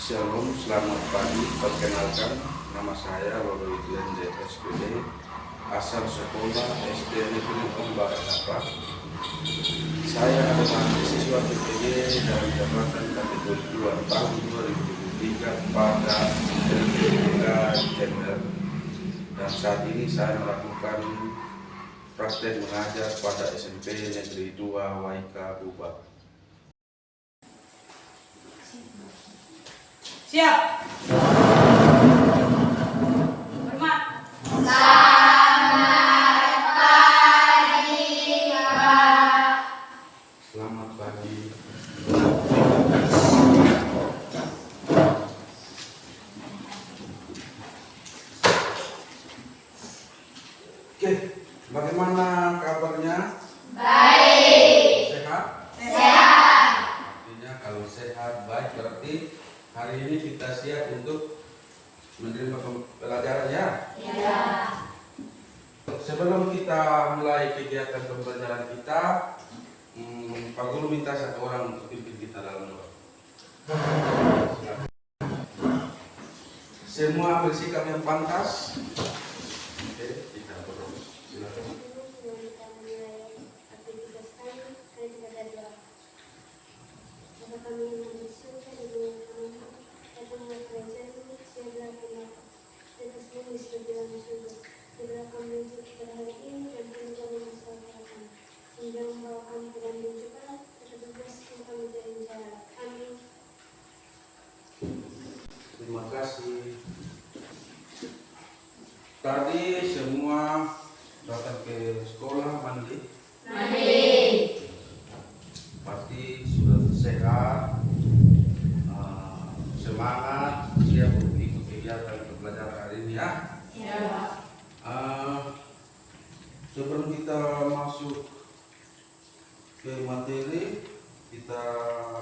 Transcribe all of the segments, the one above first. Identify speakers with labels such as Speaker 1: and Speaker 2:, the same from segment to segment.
Speaker 1: Shalom, selamat pagi. Perkenalkan, nama saya Lolo Idlen JSPD, asal sekolah SD Negeri Ombak Napa. Saya adalah siswa PPG dari jabatan kategori 2 tahun 2023 pada LPK Gender, dan saat ini saya melakukan praktek mengajar pada SMP Negeri 2 Waika Ubak.
Speaker 2: Siap. Hormat.
Speaker 3: Selamat pagi, Pak.
Speaker 1: Selamat pagi. Oke, bagaimana kabarnya?
Speaker 3: Baik.
Speaker 1: Sehat?
Speaker 3: Sehat.
Speaker 1: Artinya kalau sehat, baik, berarti hari ini kita siap untuk menerima pelajaran ya?
Speaker 3: Ya.
Speaker 1: Sebelum kita mulai kegiatan pembelajaran kita, Pak Guru minta satu orang untuk pimpin kita dalam doa. Semua bersikap yang pantas. Oke, kita berdoa. Silakan. Terima kasih. Tadi semua datang ke sekolah mandi. Pasti sudah sehat, semangat, siap untuk ikut kegiatan pembelajaran hari ini ya. Sebelum kita masuk ke materi, kita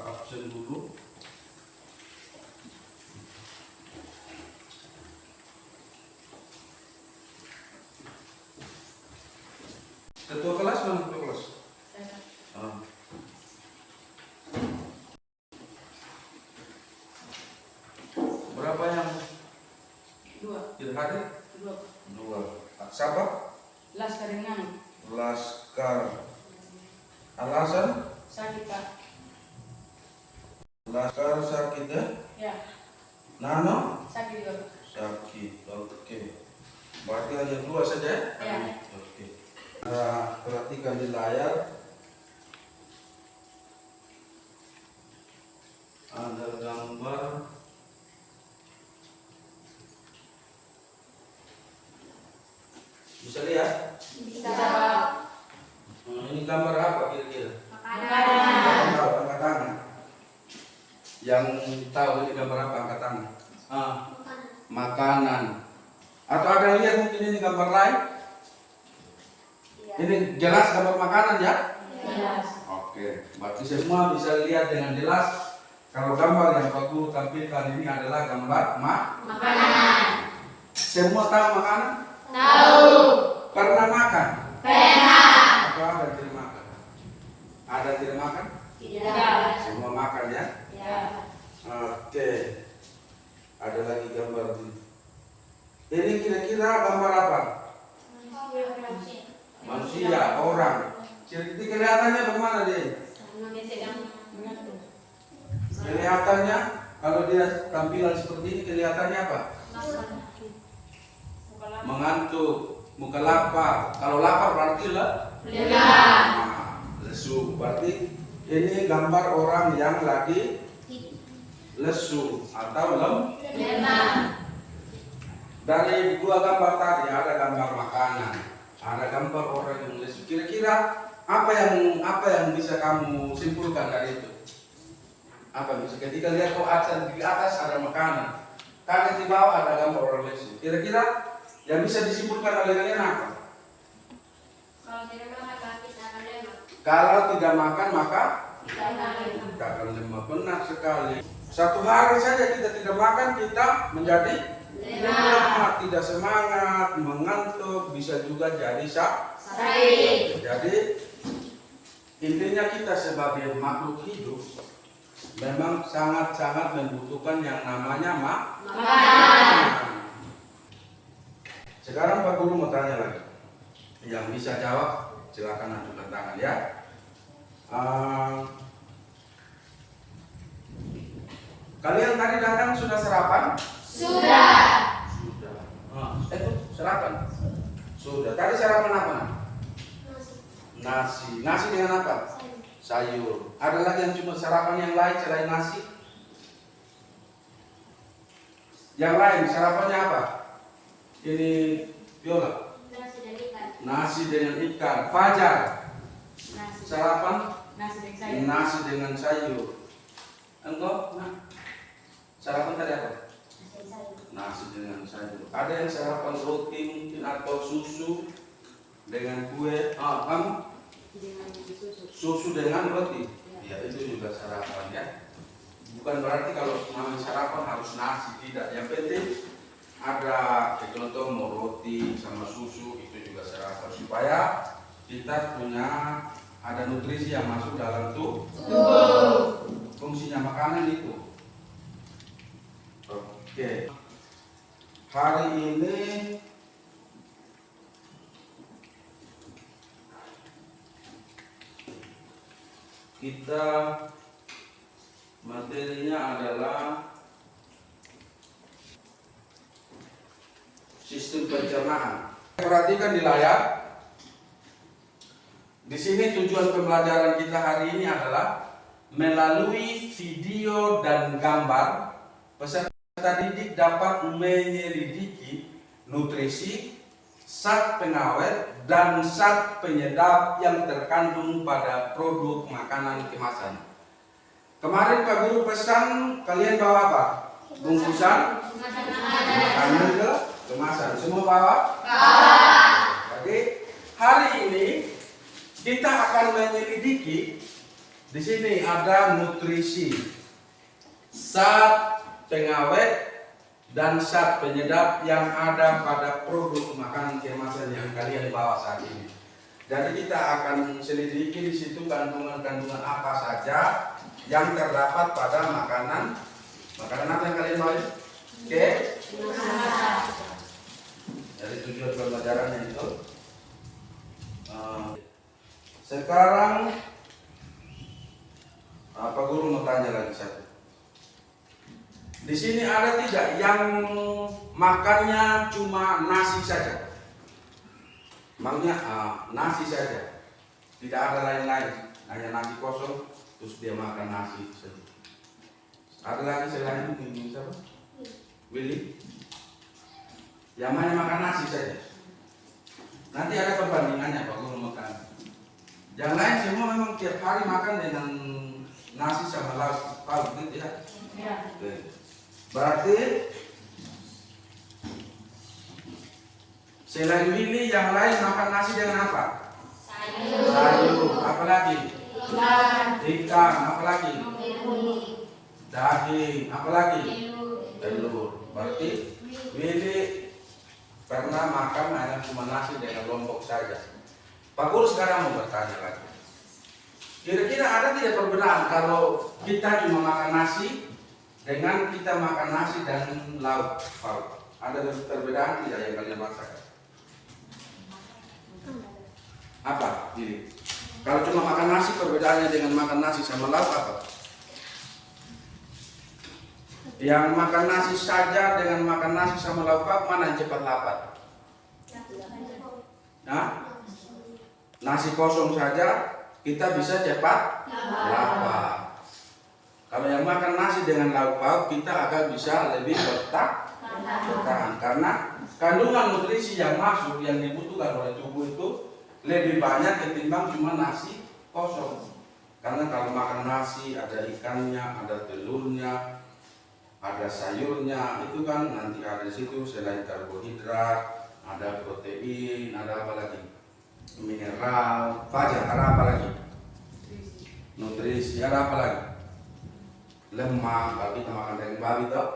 Speaker 1: absen dulu. Ketua kelas mana ketua kelas? Berapa yang
Speaker 2: Dua.
Speaker 1: tidak hadir?
Speaker 2: Dua.
Speaker 1: Siapa?
Speaker 2: Laskar ringan.
Speaker 1: Laskar. Alasan?
Speaker 2: Sakit, Pak.
Speaker 1: Laskar sakit ya?
Speaker 2: Ya.
Speaker 1: Nano?
Speaker 2: Sakit juga, Pak.
Speaker 1: Sakit. Oke. Berarti hanya dua saja ya?
Speaker 2: Ya.
Speaker 1: Oke. Perhatikan di layar. Ada gambar. Bisa lihat?
Speaker 3: Bisa, Pak.
Speaker 1: Ini gambar apa kira-kira?
Speaker 3: Makanan.
Speaker 1: Tahu, angkat tangan. Yang tahu ini gambar apa, angkat tangan. Makanan. Atau ada yang lihat mungkin ini gambar lain? Ini jelas gambar makanan ya?
Speaker 3: Jelas.
Speaker 1: Oke, berarti semua bisa lihat dengan jelas kalau gambar yang Pak Guru tampilkan ini adalah gambar
Speaker 3: Makanan.
Speaker 1: Semua tahu makanan?
Speaker 3: Tahu.
Speaker 1: Pernah makan?
Speaker 3: Pernah.
Speaker 1: Atau ada yang tidak makan? Ada yang tidak makan?
Speaker 3: Tidak.
Speaker 1: Semua makan ya?
Speaker 3: Ya.
Speaker 1: Oke. Ada lagi gambar ini. Ini kira-kira gambar apa? Manusia, orang. Kira-kira kelihatannya bagaimana dia? Kelihatannya kalau dia tampilan seperti ini kelihatannya apa? Mengantuk, muka lapar. Kalau lapar berarti lesu. Berarti ini gambar orang yang lagi lesu atau
Speaker 3: Lemah.
Speaker 1: Dari dua gambar tadi ada gambar makanan, ada gambar orang yang lesu. Kira-kira apa yang bisa kamu simpulkan dari itu? Apa bisa ketika lihat di atas ada makanan, kanan di bawah ada gambar orang lesu. Kira-kira yang bisa disimpulkan oleh kalian apa? Kalau tidak makan maka kita akan lemah. Benar sekali. Satu hari saja kita tidak makan, kita menjadi lemah, tidak semangat, mengantuk, bisa juga jadi sakit. Jadi intinya kita sebagai makhluk hidup memang sangat-sangat membutuhkan yang namanya
Speaker 3: Makan.
Speaker 1: Sekarang Pak Guru mau tanya lagi. Yang bisa jawab silakan ajukan tangan ya. Kalian tadi datang sudah sarapan?
Speaker 3: Sudah.
Speaker 1: Sudah. Itu sarapan? Sudah. Tadi sarapan apa? Nasi. Nasi dengan apa? Sayur. Ada lagi yang cuma sarapan yang lain selain nasi? Yang lain sarapannya apa? Ini Viola. Nasi dengan ikan. Fajar.
Speaker 2: Nasi.
Speaker 1: Sarapan?
Speaker 2: Nasi dengan sayur.
Speaker 1: Nasi dengan sayur. Engkau? Nah. Sarapan tadi apa? Nasi dengan sayur. Ada yang sarapan roti mungkin atau susu dengan kue. Kamu?
Speaker 2: Dengan susu.
Speaker 1: Susu dengan roti. Ya itu juga sarapan ya. Bukan berarti kalau namanya sarapan harus nasi, tidak. Yang penting ada contoh mau roti sama susu itu juga sarapan supaya kita punya ada nutrisi yang masuk dalam tubuh. Fungsinya makanan itu. Oke. Hari ini kita materinya adalah sistem pencernaan. Perhatikan di layar. Di sini tujuan pembelajaran kita hari ini adalah melalui video dan gambar peserta didik dapat menyelidiki nutrisi, zat pengawet, dan zat penyedap yang terkandung pada produk makanan kemasan. Kemarin Pak Guru pesan kalian bawa apa? Bungkusan makanan ke kemasan. Semua bawa? Jadi hari ini kita akan menyelidiki. Di sini ada nutrisi, zat pengawet, dan zat penyedap yang ada pada produk makanan kemasan yang kalian bawa saat ini. Jadi kita akan selidiki di situ kandungan-kandungan apa saja yang terdapat pada makanan apa yang kalian bawa? Oke. Jadi tujuan pembelajarannya itu. Sekarang Pak Guru mau tanya lagi satu. Di sini ada tidak yang makannya cuma nasi saja? Maksudnya nasi saja, tidak ada lain-lain, hanya nasi kosong, terus dia makan nasi saja. Ada lagi selain ini siapa? Willy? Yang mana makan nasi saja? Nanti ada perbandingannya Pak Guru makan. Yang lain semua memang tiap hari makan dengan nasi sama lauk pauk, tidak?
Speaker 2: Ya.
Speaker 1: Berarti selain Willy yang lain makan nasi dengan apa? Sayur. Apalagi? Ikan. Apalagi? Daging. Apalagi? Telur. Berarti Willy pernah makan hanya cuma nasi dengan lombok saja. Pak Guru sekarang mau bertanya lagi. Kira-kira ada tidak perbedaan kalau kita cuma makan nasi dengan kita makan nasi dan lauk pauk? Ada perbedaan tidak yang kalian rasakan? Apa? Ini. Kalau cuma makan nasi, perbedaannya dengan makan nasi sama lauk apa? Yang makan nasi saja dengan makan nasi sama lauk pauk, mana yang cepat lapar? Nah, nasi kosong saja kita bisa cepat lapar. Kalau yang makan nasi dengan lauk pauk, kita agak bisa lebih bertahan karena kandungan nutrisi yang masuk yang dibutuhkan oleh tubuh itu lebih banyak ketimbang cuma nasi kosong. Karena kalau makan nasi ada ikannya, ada telurnya, ada sayurnya, itu kan nanti ada di situ selain karbohidrat, ada protein, ada apa lagi? Mineral, fajar, ada apa lagi? Nutrisi, ada apa lagi? Lemak, kalau kita makan daging babi toh?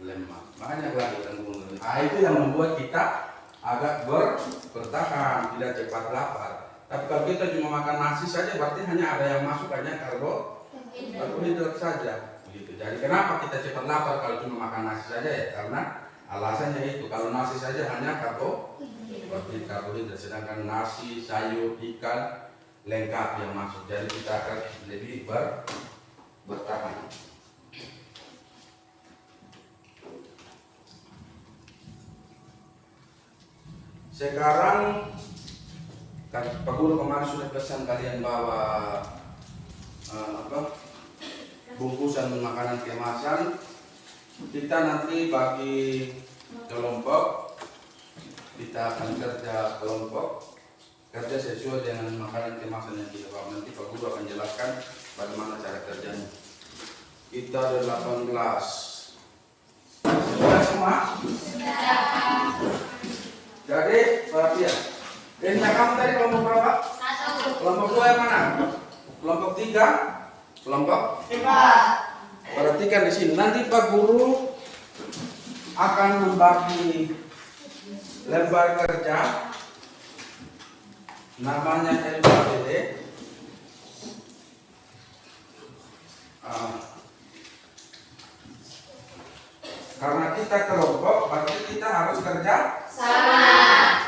Speaker 1: Lemak, banyak lagi kandungan. Itu yang membuat kita agak bertahan, tidak cepat lapar. Tapi kalau kita cuma makan nasi saja, berarti hanya ada yang masuk hanya karbohidrat saja. Begitu. Jadi kenapa kita cepat lapar kalau cuma makan nasi saja ya? Karena alasannya itu, kalau nasi saja hanya karbohidrat, sedangkan nasi, sayur, ikan lengkap yang masuk. Jadi kita akan lebih bertahan. Sekarang Pak Guru kemarin sudah pesan kalian bawa bungkusan makanan kemasan. Kita nanti bagi kelompok, kita akan kerja kelompok, kerja sesuai dengan makanan kemasan yang kita bawa. Nanti Pak Guru akan jelaskan bagaimana cara kerjanya. Kita ada 18. Sudah semua? Jadi perhatian. Ini kamu tadi kelompok berapa?
Speaker 3: 1.
Speaker 1: Kelompok 2 yang mana? Kelompok 3? Kelompok
Speaker 3: 4.
Speaker 1: Perhatikan di sini. Nanti Pak Guru akan membagi lembar kerja namanya LKPD. Karena kita kelompok, berarti kita harus kerja
Speaker 3: Sama.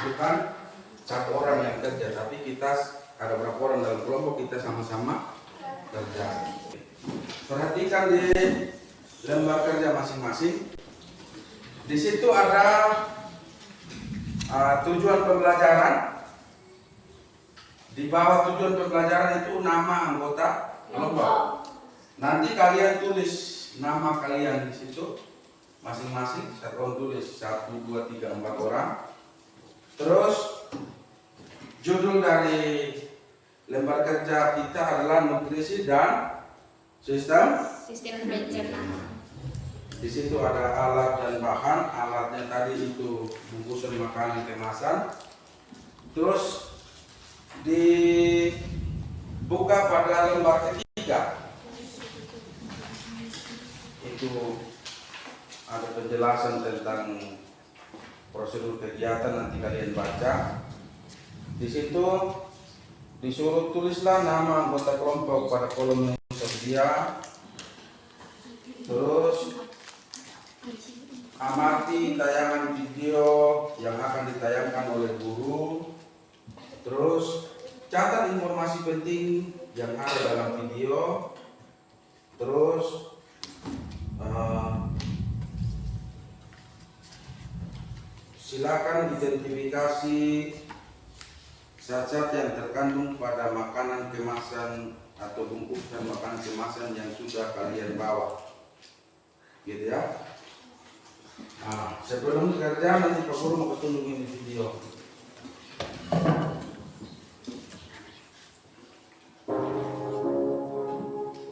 Speaker 1: bukan satu orang yang kerja, tapi kita ada berapa orang dalam kelompok, kita sama-sama kerja. Perhatikan di lembar kerja masing-masing. Di situ ada tujuan pembelajaran. Di bawah tujuan pembelajaran itu nama anggota kelompok. Nanti kalian tulis nama kalian di situ masing-masing. Satu orang tulis 1, 2, 3, 4 orang. Terus judul dari lembar kerja kita adalah nutrisi dan sistem
Speaker 3: pencernaan.
Speaker 1: Di situ ada alat dan bahan. Alatnya tadi itu bungkusan makanan kemasan. Terus dibuka pada lembar ketiga. Itu ada penjelasan tentang prosedur kegiatan, nanti kalian baca. Di situ disuruh tulislah nama anggota kelompok pada kolom yang tersedia. Terus amati tayangan video yang akan ditayangkan oleh guru. Terus catat informasi penting yang ada dalam video. Terus silakan identifikasi zat-zat yang terkandung pada makanan kemasan atau bungkusan makanan kemasan yang sudah kalian bawa, gitu ya. Nah, sebelum kerja nanti Pak Guru mau tunjukin di video.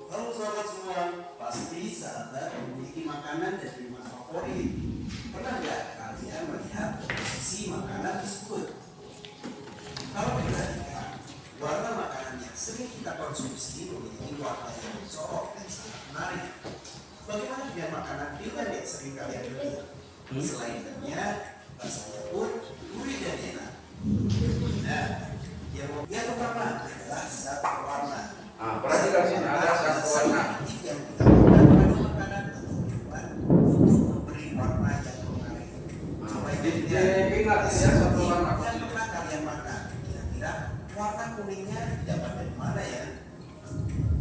Speaker 4: Halo sahabat semua, pasti sahabat memiliki makanan dan minuman favorit. Pernah nggak kalian melihat posisi makanan tersebut? Kalau diperhatikan, warna makanan yang sering kita konsumsi memiliki warna yang mencolok dan sangat menarik. Bagaimana dengan makanan pilihan yang sering kalian beli? Selain renyah, rasanya pun gurih dan enak. Nah, yang pertama adalah zat pewarna.
Speaker 1: Perhatikan sini ada zat pewarna.
Speaker 4: Yang kita gunakan pada makanan atau minuman untuk memberi warna yang menarik. Coba
Speaker 1: Ingat ya zat pewarna.
Speaker 4: yang pernah kalian makan, kira-kira warna kuningnya didapat dari mana ya?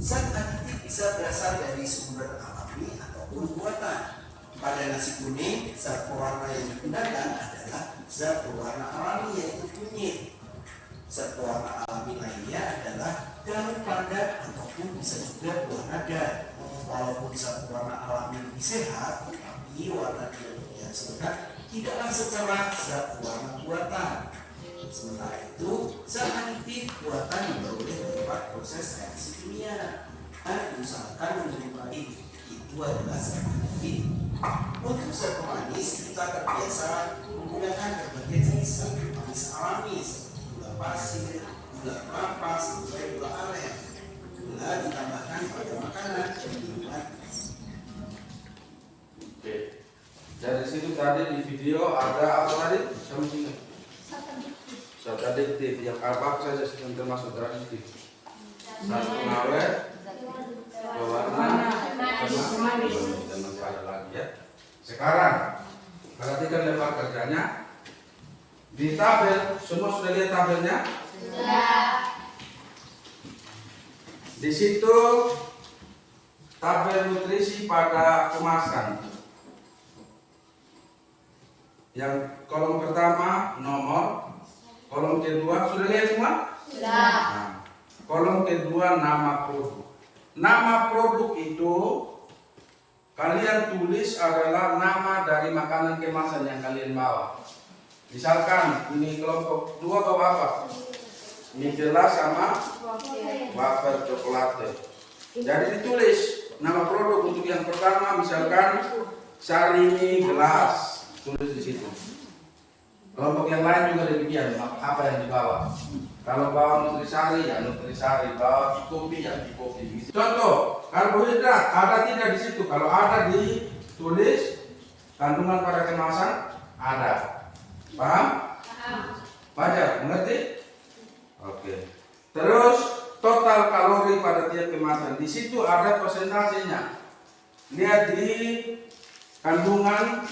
Speaker 4: Zat aditif bisa berasal dari sumber alami ataupun buatan. Pada nasi kuning, zat pewarna yang digunakan adalah zat pewarna alami yaitu kunyit. Zat pewarna alami lainnya adalah daun pandan ataupun bisa juga buah naga. Walaupun zat pewarna alami lebih sehat, tetapi warna yang sebenarnya tidaklah secara zat pewarna buatan. Sementara itu, zat aditif buatan diperoleh lewat proses reaksi kimia. Diusahakan menyerupai itu adalah zat aditif. Untuk zat pemanis, kita terbiasa menggunakan berbagai jenis zat pemanis alami seperti gula pasir, gula kelapa, sampai gula aren. Gula ditambahkan pada makanan dan minuman.
Speaker 1: Oke. Dari situ tadi di video ada apa tadi? Kamu ingat? Zat adiktif yang apa saja yang termasuk adiktif? Zat pengawet, berwarna
Speaker 2: manis.
Speaker 1: Jangan salah lagi ya. Sekarang perhatikan lebar kerjanya. Di tabel, semua sudah lihat tabelnya? Di situ tabel nutrisi pada kemasan. Yang kolom pertama nomor, kolom kedua sudah lihat semua? Nah, kolom kedua nama produk. Nama produk itu kalian tulis adalah nama dari makanan kemasan yang kalian bawa. Misalkan ini kelompok 2 bawa apa? Mie gelas sama wafer coklat. Jadi ditulis nama produk untuk yang pertama, misalkan Sari Mie gelas, tulis di situ. Kelompok yang lain juga demikian, apa yang dibawa. Kalau bawa nutrisari ya nutrisari, bawa kopi ya kopi. Contoh, karbohidrat ada tidak di situ? Kalau ada ditulis kandungan pada kemasan ada. Paham? Wajar, mengerti? Oke. Terus total kalori pada tiap kemasan. Di situ ada persentasenya. Lihat di kandungan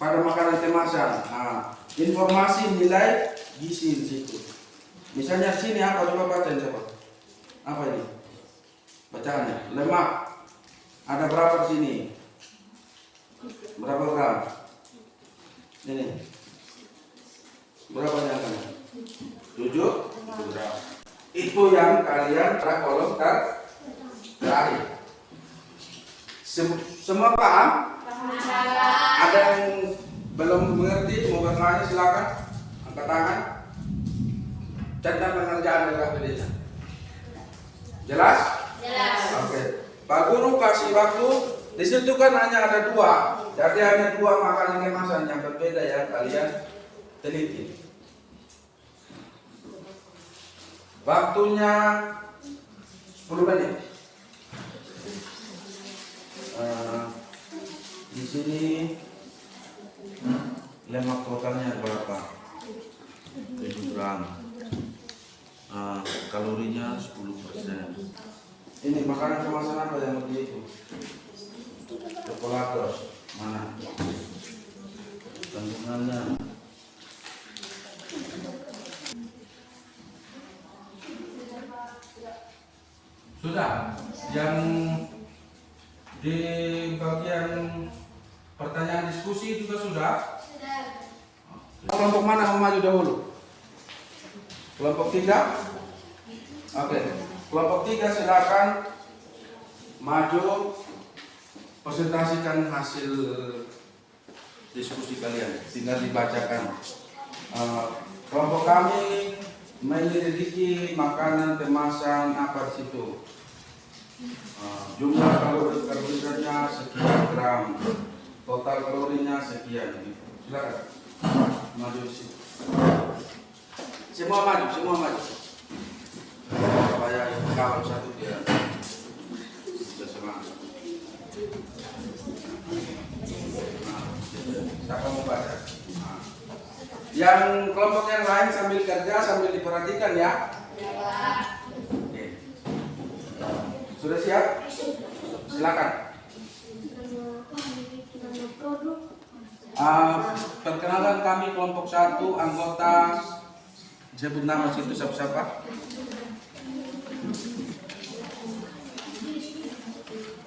Speaker 1: pada makanan kemasan. Nah, informasi nilai gizi di situ. Misalnya sini apa, coba baca coba. Apa ini? Bacaannya. Lemak. Ada berapa di sini? Berapa gram? Ini. Berapa nyangkanya? 7 gram. Itu yang kalian pada kolom terakhir. Semua paham? Ada yang belum mengerti, mau bertanya silakan angkat tangan. Tentang pengerjaan dari KPD-nya. Jelas?
Speaker 3: Jelas.
Speaker 1: Oke. Pak Guru kasih waktu. Di situ kan hanya ada 2. Jadi hanya 2 makanan kemasan yang berbeda yang kalian teliti. Waktunya 10 menit. Di sini lemak totalnya berapa? 7 gram. Kalorinya 10%. Ini makanan kemasan apa yang begitu? Coklatos mana? Kandungannya. Sudah. Yang di bagian pertanyaan diskusi juga sudah. Kelompok mana mau maju dahulu? Kelompok 3? Oke. Kelompok 3 silakan maju, presentasikan hasil diskusi kalian. Tinggal dibacakan. Kelompok kami menyelidiki makanan kemasan apa di situ. Jumlah karbohidratnya sekian gram, total kalorinya sekian. Silakan maju di situ. Semua maju. Supaya kawan satu dia bisa semangat. Siapa mau baca? Yang kelompok yang lain sambil kerja sambil diperhatikan ya. Oke. Sudah siap? Silakan. Perkenalkan kami kelompok 1, anggota sebut nama situ siapa?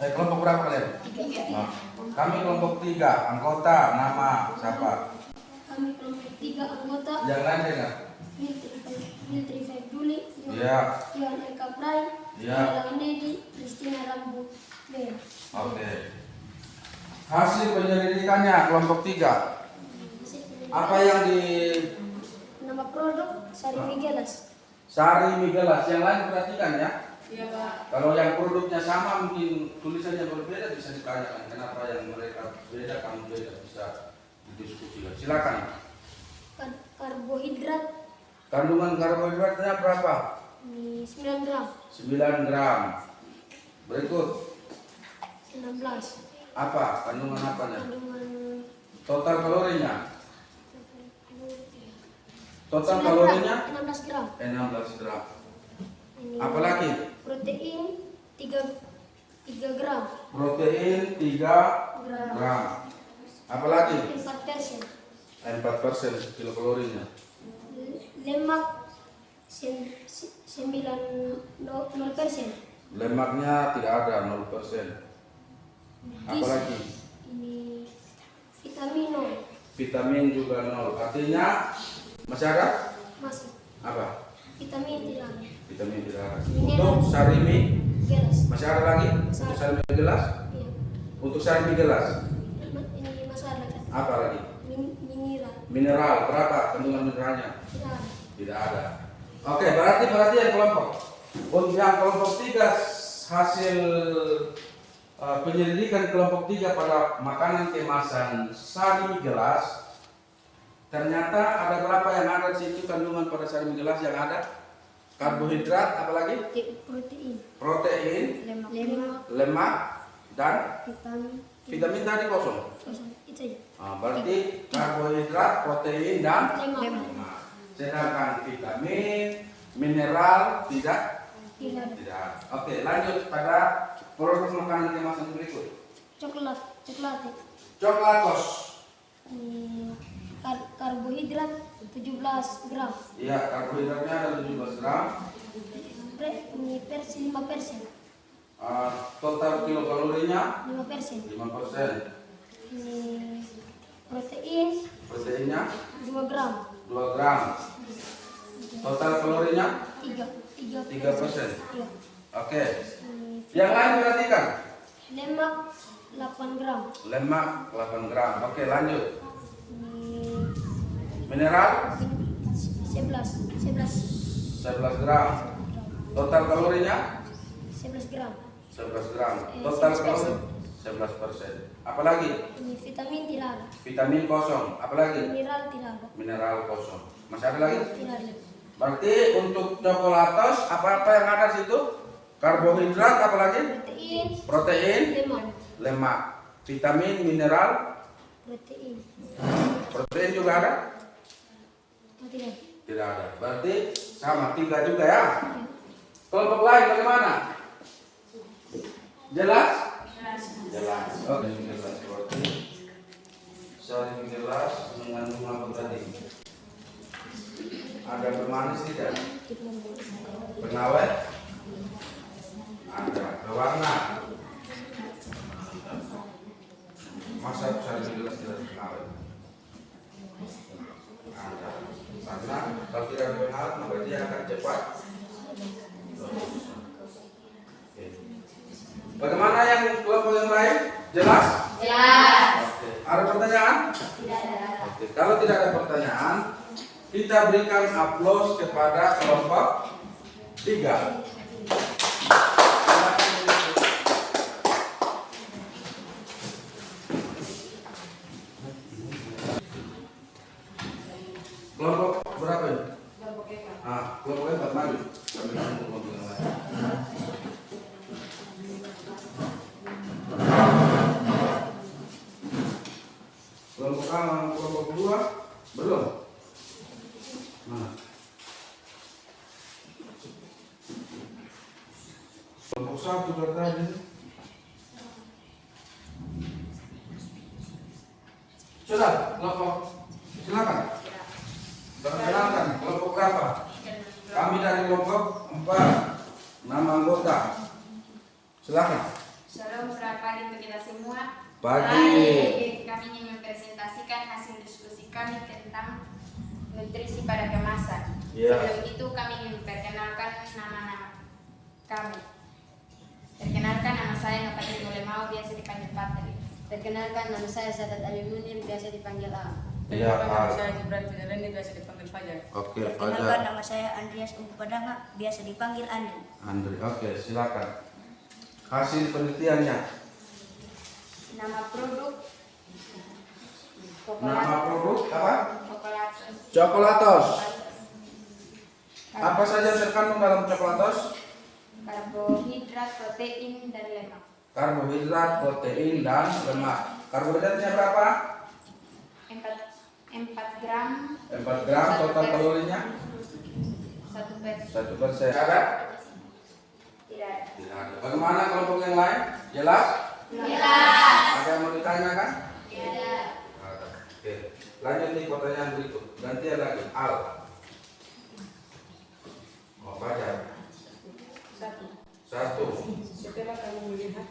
Speaker 1: Kelompok berapa kalian? Kami kelompok 3, anggota nama siapa?
Speaker 3: Kami kelompok 3 anggota.
Speaker 1: Yang lain dengar?
Speaker 3: Filtri Febduli,
Speaker 1: Ya.
Speaker 3: Yohan Eka Prai,
Speaker 1: Ya.
Speaker 3: Ilang Nedi, Christina Rambu Ber.
Speaker 1: Oke. Hasil penyelidikannya kelompok 3. Apa yang di
Speaker 3: Nama produk Sari Migelas.
Speaker 1: Sari Mie gelas? Yang lain perhatikan ya.
Speaker 2: Iya, Pak.
Speaker 1: Kalau yang produknya sama mungkin tulisannya berbeda bisa ditanyakan kenapa yang mereka beda kamu beda, bisa didiskusikan. Silakan.
Speaker 3: Karbohidrat
Speaker 1: Kandungan karbohidratnya berapa?
Speaker 3: ini 9 gram,
Speaker 1: 9 gram. Berikut
Speaker 3: 16.
Speaker 1: apa? Kandungan apanya?
Speaker 3: Kandungan
Speaker 1: Total kalorinya? Total
Speaker 3: 9 gram,
Speaker 1: kalorinya
Speaker 3: 16 gram.
Speaker 1: 16 gram.
Speaker 3: Ini
Speaker 1: Apalagi?
Speaker 3: protein 3 gram.
Speaker 1: Protein 3 gram. Apalagi?
Speaker 3: 4%.
Speaker 1: 4% kilokalorinya.
Speaker 3: Lemak 0%.
Speaker 1: Lemaknya tidak ada 0%. Apalagi?
Speaker 3: Ini vitamin 0.
Speaker 1: Vitamin juga 0. Artinya masih ada?
Speaker 3: Masih.
Speaker 1: Apa?
Speaker 3: Vitamin tidak ada.
Speaker 1: Vitamin tidak ada.
Speaker 3: Mineral.
Speaker 1: Untuk sari mie
Speaker 3: Gelas.
Speaker 1: masih ada lagi?
Speaker 3: Masih
Speaker 1: Untuk
Speaker 3: ada.
Speaker 1: sari mie gelas?
Speaker 3: Iya.
Speaker 1: Untuk sari mie gelas
Speaker 3: Ini masalah kan.
Speaker 1: apa lagi?
Speaker 3: Mineral.
Speaker 1: Mineral berapa kandungan mineralnya?
Speaker 3: Tidak ada.
Speaker 1: Tidak ada. Oke, berarti yang kelompok. Untuk yang kelompok 3 hasil penyelidikan kelompok 3 pada makanan kemasan sari mie gelas, ternyata ada berapa yang ada di situ kandungan pada sari mie gelas yang ada? Karbohidrat, apalagi?
Speaker 3: Protein.
Speaker 1: Protein,
Speaker 3: Lemak.
Speaker 1: lemak, dan
Speaker 3: Vitamin.
Speaker 1: vitamin tadi kosong.
Speaker 3: Itu aja.
Speaker 1: Berarti karbohidrat, protein, dan
Speaker 3: Lemak.
Speaker 1: lemak. Sedangkan vitamin, mineral tidak
Speaker 3: Tidak ada.
Speaker 1: tidak ada. Oke, lanjut pada produk makanan kemasan berikut.
Speaker 3: Coklat.
Speaker 1: Coklatos.
Speaker 3: Ini karbohidrat 17 gram.
Speaker 1: Iya, karbohidratnya ada 17 gram.
Speaker 3: Ini 5%.
Speaker 1: Total kilokalorinya
Speaker 3: 5%.
Speaker 1: 5%.
Speaker 3: Ini protein
Speaker 1: Proteinnya
Speaker 3: 2 gram.
Speaker 1: 2 gram. Total kalorinya
Speaker 3: 3%. Iya.
Speaker 1: oke.
Speaker 3: Ini
Speaker 1: Yang lain perhatikan.
Speaker 3: lemak 8 gram.
Speaker 1: Lemak 8 gram. Oke, lanjut.
Speaker 3: Ini
Speaker 1: Mineral
Speaker 3: 11
Speaker 1: gram. Total kalorinya
Speaker 3: 11 gram.
Speaker 1: 11 gram. Total
Speaker 3: 11%.
Speaker 1: kalori 11%. Apalagi?
Speaker 3: Ini vitamin tidak ada.
Speaker 1: Vitamin kosong. Apalagi?
Speaker 3: Mineral tidak ada.
Speaker 1: Mineral kosong. Masih ada lagi?
Speaker 3: Tidak ada.
Speaker 1: Berarti untuk coklatos apa-apa yang ada di situ? Karbohidrat, apalagi?
Speaker 3: Protein,
Speaker 1: Protein,
Speaker 3: lemak.
Speaker 1: lemak, vitamin, mineral,
Speaker 3: Protein.
Speaker 1: protein juga ada?
Speaker 3: Tidak.
Speaker 1: Tidak ada. Berarti sama 3 juga ya. Kelompok lain bagaimana? Jelas? Jelas. Oke, jelas. Berarti saling jelas mengandung apa tadi? Ada bermanis tidak? Pengawet? Ada. Berwarna? Masa saling jelas tidak pengawet? Ada. Karena kalau tidak ada pengawet maka dia akan cepat. Oke. Bagaimana yang kelompok yang lain? Jelas?
Speaker 2: Jelas.
Speaker 1: Oke. Ada pertanyaan?
Speaker 2: Tidak ada.
Speaker 1: Oke. Kalau tidak ada pertanyaan, kita berikan aplaus kepada kelompok 3. Kelompok berapa ini? Kelompok 4 maju. Kami tunggu kelompok yang lain. Kelompok A sama kelompok 2 belum? Mana? Kelompok 1 dari tadi. Sudah, kelompok silakan. Perkenalkan kelompok berapa? Kami dari kelompok 4. Nama anggota. Silakan.
Speaker 2: Shalom, selamat pagi untuk kita semua.
Speaker 1: Pagi.
Speaker 2: Kami ingin mempresentasikan hasil diskusi kami tentang nutrisi pada kemasan.
Speaker 1: Iya.
Speaker 2: Sebelum itu kami ingin memperkenalkan nama-nama kami. Perkenalkan, nama saya Nopatri Mau, biasa dipanggil Patri.
Speaker 5: Perkenalkan, nama saya Sadat Ali Munir, biasa dipanggil A.
Speaker 1: Iya,
Speaker 6: Nama
Speaker 1: Pak.
Speaker 6: saya Gibran Fidelini, biasa dipanggil Fajar.
Speaker 1: Oke,
Speaker 5: Perkenalkan,
Speaker 1: Fajar.
Speaker 5: nama saya Andreas Umpu Padanga, biasa dipanggil Andri.
Speaker 1: Andri. Oke, silakan. Hasil penelitiannya.
Speaker 2: Nama produk
Speaker 1: Nama produk apa?
Speaker 2: Coklatos.
Speaker 1: Coklatos. Apa saja yang terkandung dalam coklatos?
Speaker 2: Karbohidrat, protein, dan lemak.
Speaker 1: Karbohidrat, protein, dan lemak. Karbohidratnya berapa?
Speaker 2: 4 gram.
Speaker 1: 4 gram. Total kalorinya
Speaker 2: 1%.
Speaker 1: 1%. Ada?
Speaker 2: Tidak ada.
Speaker 1: Tidak Nah, bagaimana kelompok yang lain? Jelas?
Speaker 2: Jelas.
Speaker 1: Ada yang mau ditanyakan?
Speaker 2: Ada.
Speaker 1: Oke. Lanjut nih pertanyaan berikut. Gantian lagi. Al. Mau baca? Satu.
Speaker 6: Setelah kalian melihat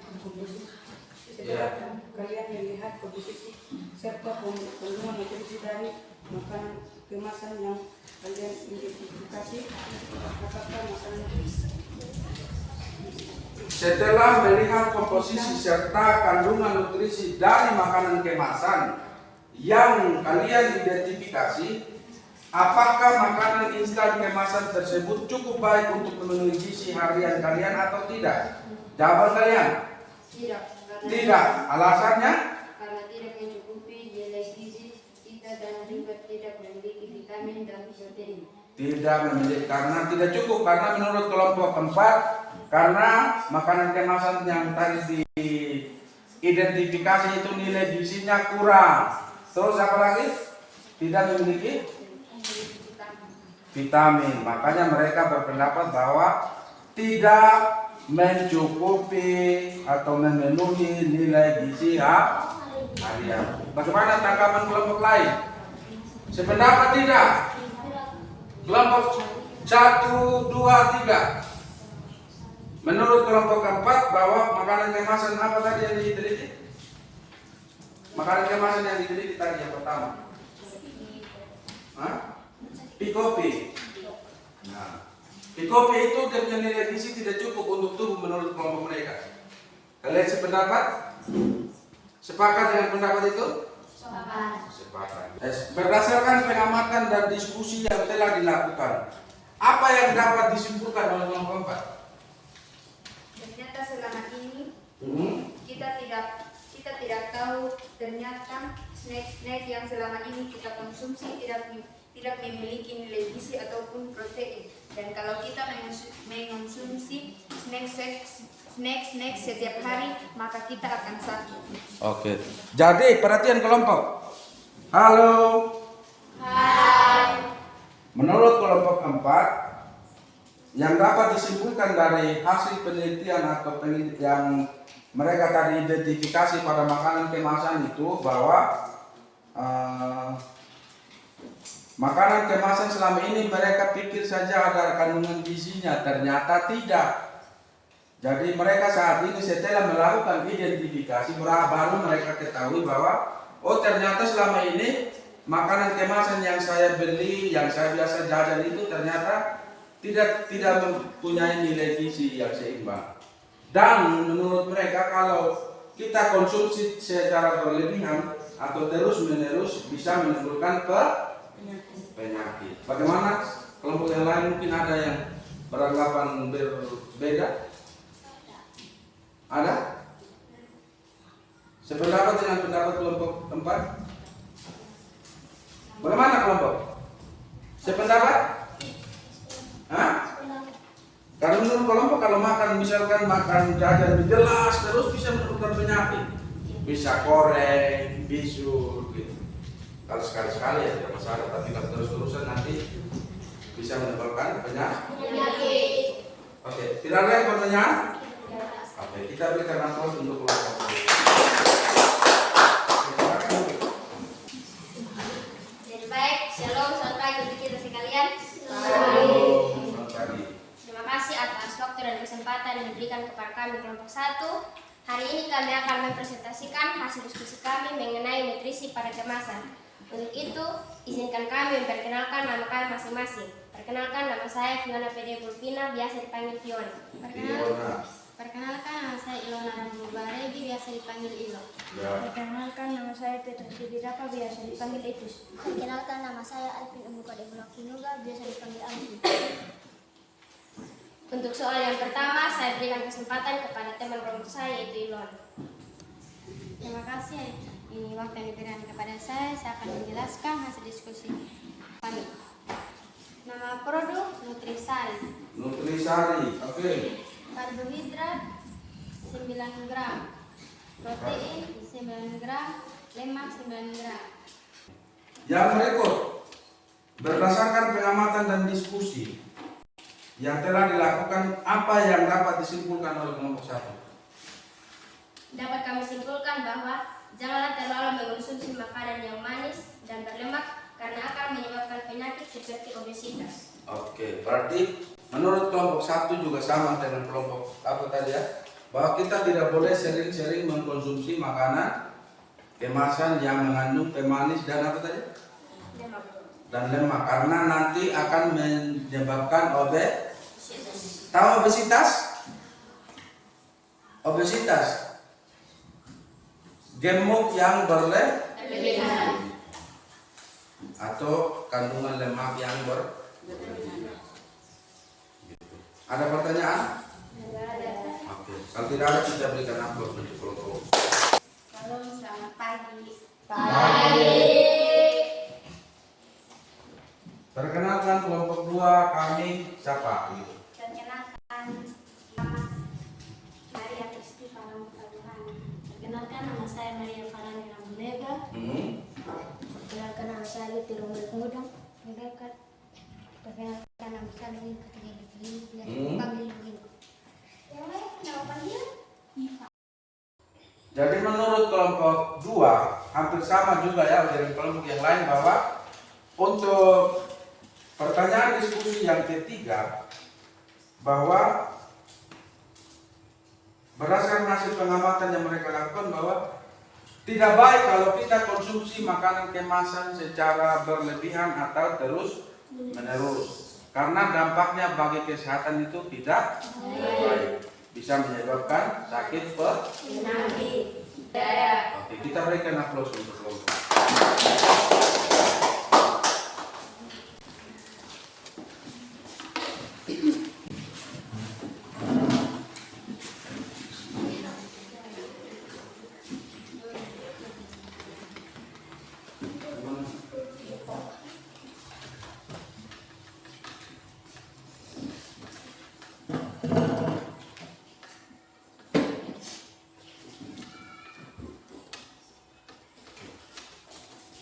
Speaker 6: komposisi serta kandungan nutrisi dari makanan kemasan yang kalian identifikasi, apakah makanan
Speaker 1: Setelah melihat komposisi serta kandungan nutrisi dari makanan kemasan yang kalian identifikasi, apakah makanan instan kemasan tersebut cukup baik untuk memenuhi gizi harian kalian atau tidak? Jawaban kalian?
Speaker 5: Tidak.
Speaker 1: Tidak. Alasannya?
Speaker 5: Karena tidak mencukupi nilai gizi kita dan juga tidak memiliki vitamin dan protein.
Speaker 1: Tidak memiliki, karena tidak cukup, karena menurut kelompok keempat, karena makanan kemasan yang tadi diidentifikasi itu nilai gizinya kurang. Terus apa lagi? Tidak memiliki vitamin. Makanya mereka berpendapat bahwa tidak mencukupi atau memenuhi nilai gizi harian. Bagaimana tanggapan kelompok lain? Sependapat tidak? Kelompok 1, 2, 3. Menurut kelompok keempat bahwa makanan kemasan apa tadi yang diteliti? Makanan kemasan yang diteliti tadi yang pertama. Pikopi. Nah, pikopi itu dia punya nilai gizi tidak cukup untuk tubuh menurut kelompok mereka. Kalian sependapat? Sepakat dengan pendapat itu? Sepakat. Berdasarkan pengamatan dan diskusi yang telah dilakukan, apa yang dapat disimpulkan oleh kelompok keempat?
Speaker 2: Ternyata selama ini kita tidak tahu ternyata snack yang selama ini kita konsumsi tidak memiliki nilai gizi ataupun protein. Dan kalau kita mengonsumsi snack setiap hari, maka kita akan sakit.
Speaker 1: Oke. Jadi perhatian kelompok. Halo.
Speaker 2: Hai.
Speaker 1: Menurut kelompok keempat, yang dapat disimpulkan dari hasil penelitian atau yang mereka tadi identifikasi pada makanan kemasan itu bahwa makanan kemasan selama ini mereka pikir saja ada kandungan gizinya, ternyata tidak. Jadi mereka saat ini setelah melakukan identifikasi baru mereka ketahui bahwa oh ternyata selama ini makanan kemasan yang saya beli, yang saya biasa jajan itu ternyata tidak mempunyai nilai gizi yang seimbang. Dan menurut mereka kalau kita konsumsi secara berlebihan atau terus-menerus bisa menimbulkan penyakit. Bagaimana kelompok yang lain mungkin ada yang beranggapan berbeda? Ada? Sependapat dengan pendapat kelompok keempat? Bagaimana kelompok? Sependapat? Karena menurut kelompok kalau misalkan makan jajan jelas terus bisa menimbulkan penyakit, bisa koreng, bisul, gitu. Kalau sekali-sekali ya tidak masalah, tapi kalau terus-terusan nanti bisa menimbulkan penyakit. Oke, tidak ada yang pertanyaan? Oke, kita berikan aplaus untuk kelompok.
Speaker 2: Jadi baik, shalom, selamat pagi untuk kita sekalian. Terima kasih atas waktu dan kesempatan yang diberikan kepada kami kelompok 1. Hari ini kami akan mempresentasikan hasil diskusi kami mengenai nutrisi pada kemasan. Untuk itu, izinkan kami memperkenalkan nama kami masing-masing. Perkenalkan, nama saya Fiona Pede Pulpina, biasa dipanggil Fiona.
Speaker 5: Perkenalkan, nama saya Ilona Rambubaregi, biasa dipanggil Ilo.
Speaker 3: Perkenalkan, nama saya Petra Sidirapa, biasa dipanggil Etus.
Speaker 7: Perkenalkan, nama saya Alvin Umuka Debulak Kinuga, biasa dipanggil Alvin.
Speaker 2: Untuk soal yang pertama, saya berikan kesempatan kepada teman kelompok saya, yaitu Ilona.
Speaker 5: Terima kasih. Ini waktu yang diberikan kepada saya akan menjelaskan hasil diskusi kami. Nama produk Nutrisari.
Speaker 1: Nutrisari, oke.
Speaker 5: Karbohidrat 9 gram, protein 9 gram, lemak 9 gram.
Speaker 1: Yang berikut, berdasarkan pengamatan dan diskusi yang telah dilakukan, apa yang dapat disimpulkan oleh kelompok 1?
Speaker 5: Dapat kami simpulkan bahwa janganlah terlalu mengonsumsi makanan yang manis dan berlemak karena akan menyebabkan penyakit seperti obesitas.
Speaker 1: Oke, berarti menurut kelompok 1 juga sama dengan kelompok apa tadi ya? Bahwa kita tidak boleh sering-sering mengkonsumsi makanan kemasan yang mengandung pemanis dan apa tadi? Dan lemak, karena nanti akan menyebabkan obesitas. Tahu obesitas? Obesitas gemuk yang berlebihan atau kandungan lemak yang berlebihan. Gitu. Ada pertanyaan? Oke, kalau tidak ada kita berikan aplaus untuk kelompok.
Speaker 5: Halo, selamat pagi.
Speaker 1: Perkenalkan kelompok 2 kami siapa? Gitu.
Speaker 5: Perkenalkan nama Maria Kristi Farang Faduhana. Perkenalkan nama saya Maria Farani Ramulega.
Speaker 7: Perkenalkan nama saya Liti Romel Ngudang.
Speaker 5: Perkenalkan nama saya Lili Ketiga dan
Speaker 1: Hmm.
Speaker 5: panggil Lili. Nama panggil?
Speaker 1: Jadi menurut kelompok 2 hampir sama juga ya dengan kelompok yang lain, bahwa untuk pertanyaan diskusi yang ketiga, bahwa berdasarkan hasil pengamatan yang mereka lakukan, bahwa tidak baik kalau kita konsumsi makanan kemasan secara berlebihan atau terus menerus, karena dampaknya bagi kesehatan itu tidak baik, bisa menyebabkan sakit penyakit. Oke, kita berikan aplaus untuk kelompok.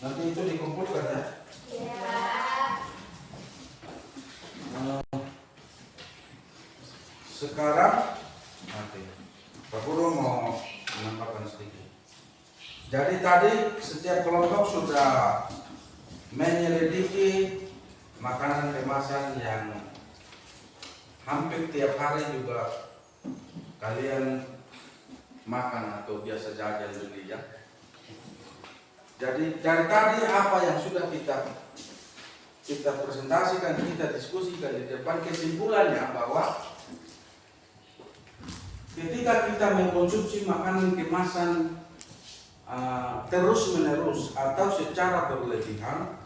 Speaker 1: Nanti itu dikumpulkan ya. Sekarang nanti Pak Guru mau menambahkan sedikit. Jadi tadi setiap kelompok sudah menyelidiki makanan kemasan yang hampir tiap hari juga kalian makan atau biasa jajan beli ya. Jadi dari tadi apa yang sudah kita presentasikan, kita diskusikan di depan, kesimpulannya bahwa ketika kita mengkonsumsi makanan kemasan terus menerus atau secara berlebihan,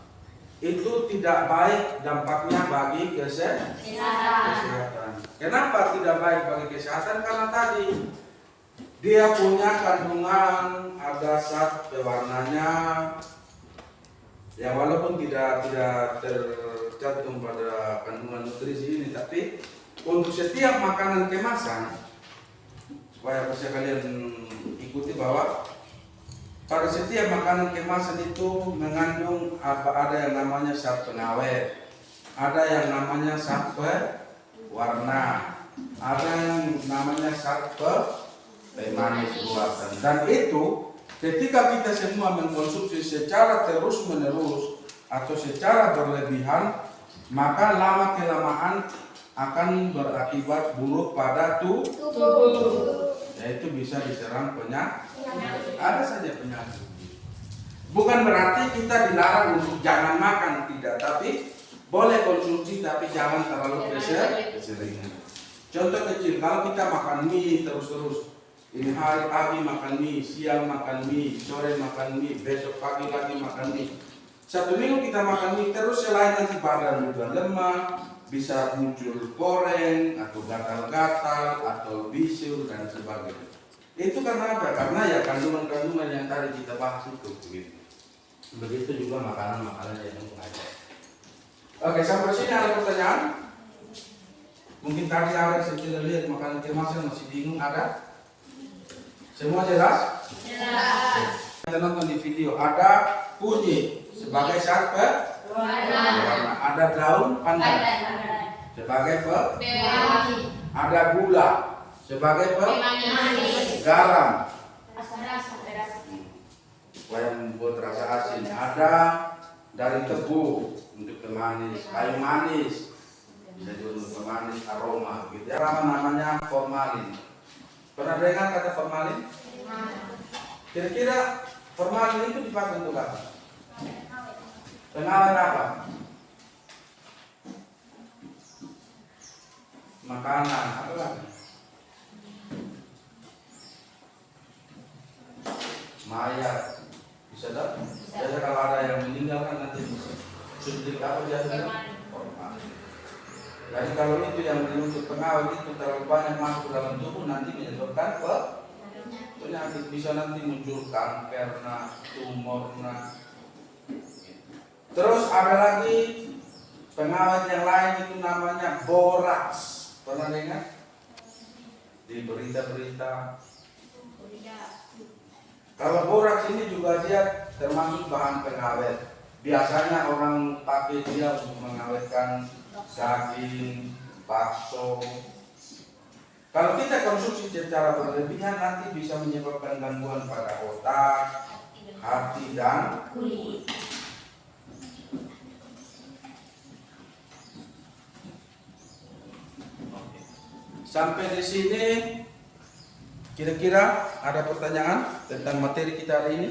Speaker 1: itu tidak baik dampaknya bagi kesehatan. Kenapa tidak baik bagi kesehatan? Karena tadi dia punya kandungan, ada zat pewarnanya, ya walaupun tidak tercantum pada kandungan nutrisi ini, tapi untuk setiap makanan kemasan, supaya bisa kalian ikuti bahwa pada setiap makanan kemasan itu mengandung ada yang namanya zat pengawet, ada yang namanya zat pewarna, ada yang namanya zat pemanis buatan. Dan itu ketika kita semua mengkonsumsi secara terus menerus atau secara berlebihan, maka lama kelamaan akan berakibat buruk pada tubuh, yaitu bisa diserang penyakit. Ada saja penyakit. Bukan berarti kita dilarang untuk jangan makan, tidak, tapi boleh konsumsi tapi jangan terlalu keseringan. Contoh kecil, kalau kita makan mie terus-terus, ini hari pagi makan mie, siang makan mie, sore makan mie, besok pagi lagi makan mie. 1 minggu kita makan mie terus, selain nanti badan juga lemah, bisa muncul koreng atau gatal-gatal atau bisul dan sebagainya. Itu karena apa? Karena ya kandungan-kandungan yang tadi kita bahas itu begitu. Begitu juga makanan-makanan yang mengajak. Oke, sampai sini ada pertanyaan? Mungkin tadi ada yang tidak lihat makanan kemasan masih bingung, ada? Semua jelas? Jelas. Kita nonton di video, ada kunyit sebagai zat pewarna, ada daun pandan, sebagai
Speaker 5: Pemanis.
Speaker 1: ada gula sebagai
Speaker 5: Pemanis.
Speaker 1: garam
Speaker 5: Rasa.
Speaker 1: supaya membuat rasa asin. Ada dari tebu untuk pemanis, kayu manis bisa juga untuk pemanis, aroma gitu ya. Namanya formalin. Pernah dengar kata formalin? Kira-kira formalin itu dipakai untuk apa? Pengawet apa? Makanan, apa lagi? Mayat. Bisa tak? Biasa kalau ada yang meninggal kan nanti suntik apa biasanya? Formalin. Jadi kalau itu yang untuk pengawet itu terlalu banyak masuk dalam tubuh nanti menyebabkan penyakit, bisa nanti muncul kanker, tumor. Terus ada lagi pengawet yang lain itu namanya boraks. Pernah dengar? Di berita-berita. Kalau boraks ini juga dia termasuk bahan pengawet. Biasanya orang pakai dia untuk mengawetkan daging, bakso. Kalau kita konsumsi secara berlebihan nanti bisa menyebabkan gangguan pada otak, hati, dan
Speaker 5: Kulit.
Speaker 1: Sampai di sini kira-kira ada pertanyaan tentang materi kita hari ini?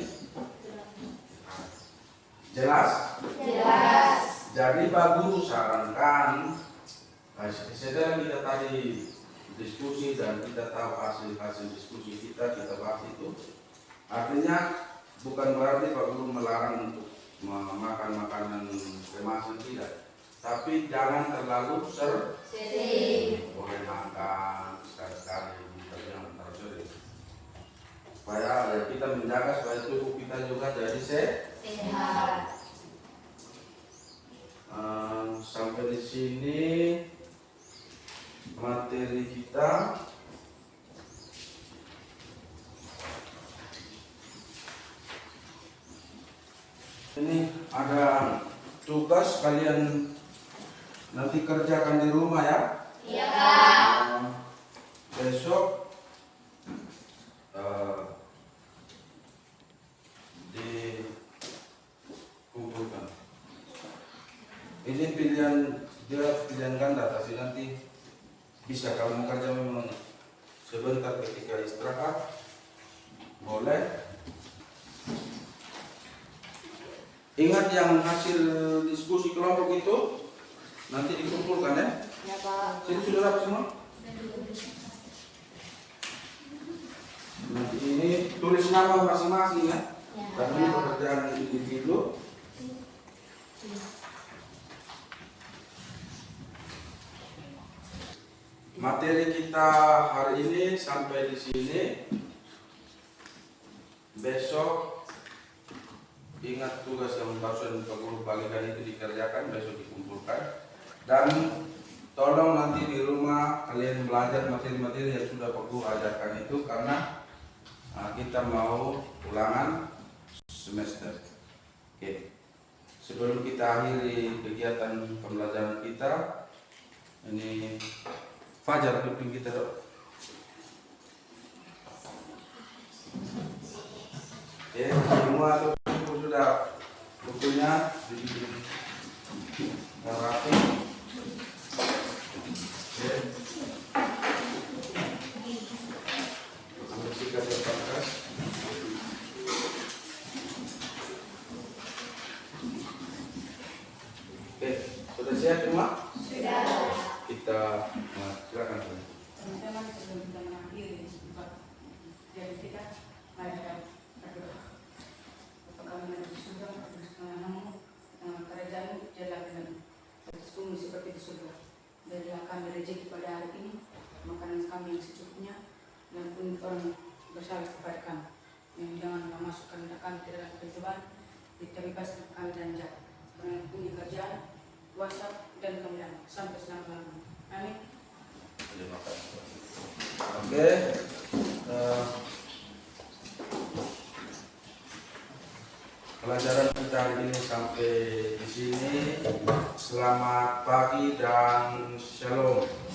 Speaker 1: Jelas?
Speaker 5: Jelas.
Speaker 1: Jadi Pak Guru sarankan setelah kita tadi diskusi dan kita tahu hasil diskusi kita bahas itu, artinya bukan berarti Pak Guru melarang untuk makan makanan kemasan, tidak, tapi jangan terlalu
Speaker 5: Sering.
Speaker 1: boleh makan sekali-sekali, tapi jangan terlalu sering, supaya ya, kita menjaga supaya tubuh kita juga jadi
Speaker 5: Sehat.
Speaker 1: Sampai di sini materi kita. Ini ada tugas kalian nanti kerjakan di rumah ya.
Speaker 5: Iya, Kak.
Speaker 1: Besok dikumpulkan. Ini pilihan ganda, tapi nanti bisa kalau mau kerja memang sebentar ketika istirahat boleh. Ingat yang hasil diskusi kelompok itu nanti dikumpulkan ya.
Speaker 5: Ya, Pak.
Speaker 1: Sini sudah dapat semua. Nanti ini tulis nama masing-masing ya. Karena ini pekerjaan individu. Materi kita hari ini sampai di sini. Besok ingat tugas yang barusan Pak Guru bagikan itu dikerjakan, besok dikumpulkan. Dan tolong nanti di rumah kalian belajar materi-materi yang sudah Pak Guru ajarkan itu, karena kita mau ulangan semester. Oke. Sebelum kita akhiri kegiatan pembelajaran kita, ini Fajar pimpin kita dok. Oke, semua sudah bukunya dibikin rapi. Oke. Ambil sikat kertas. Oke, sudah siap semua?
Speaker 5: Sudah.
Speaker 1: Kita silakan.
Speaker 6: Teman-teman, sebelum kita mengakhiri jadi kita mari berdoa. Bapa kami yang di surga, nama-Mu, kerajaan-Mu jalan dengan atas bumi seperti di surga. Berilah kami rezeki pada hari ini, makanan kami yang secukupnya, dan pun orang bersalah kepada kami. Yang jangan memasukkan kami ke dalam pencobaan, kita bebaskan kami dan jahat. Karena punya kerjaan, kuasa dan kemuliaan sampai selama-lamanya. Amin.
Speaker 1: Terima kasih. Oke. Kelas pelajaran kita hari ini sampai di sini. Selamat pagi dan shalom.